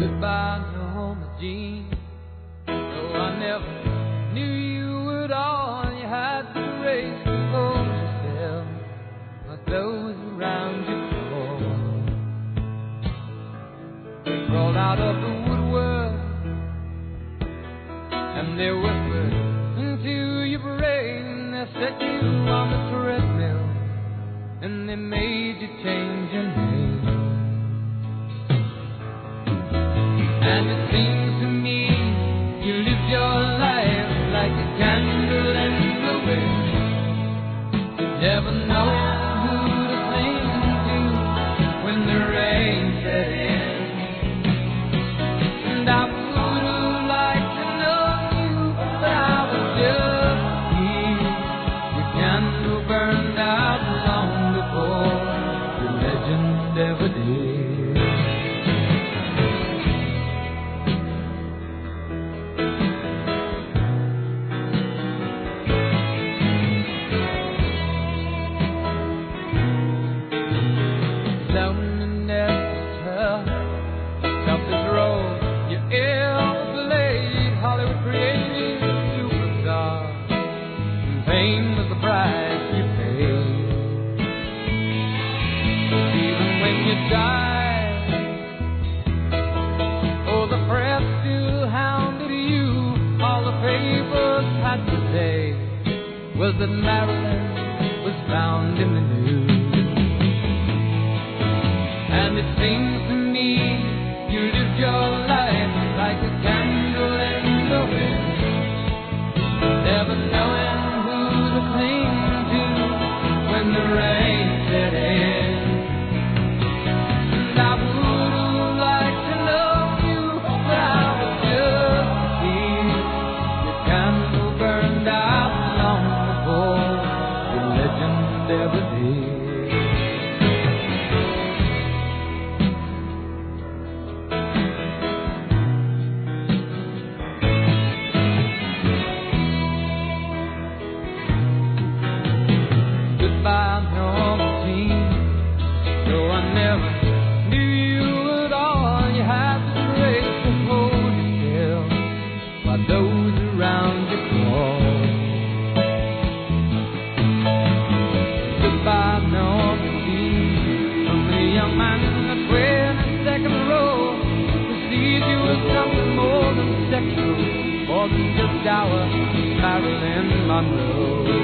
Goodbye, Norma Jean. Though I never knew you at all, you had the grace to hold yourself like those around you crawl. They crawled out of the woodwork and they whispered into your brain. They set you on the treadmill and they made you change your name. And it seems to me you live your life like a candle in the wind, never knowing who to cling to when the rain set in. And I would have liked to know you, but I was just here. Your candle burned out long before the legend ever did. Was that Marilyn was found in the news. And it seems to me you lived your life like a candle in the wind, never knowing who to cling to when the rain set in. And I would have liked to know you, but I was just here. Your candle burned out long the legend ever did. Goodbye, Norma Jean. Though I never knew you at all, you had the grace to hold yourself while those around you crawl. Goodbye, Norma Jean. From the young man in the 22nd row who sees you as something more than sexual, more than just our Marilyn Monroe.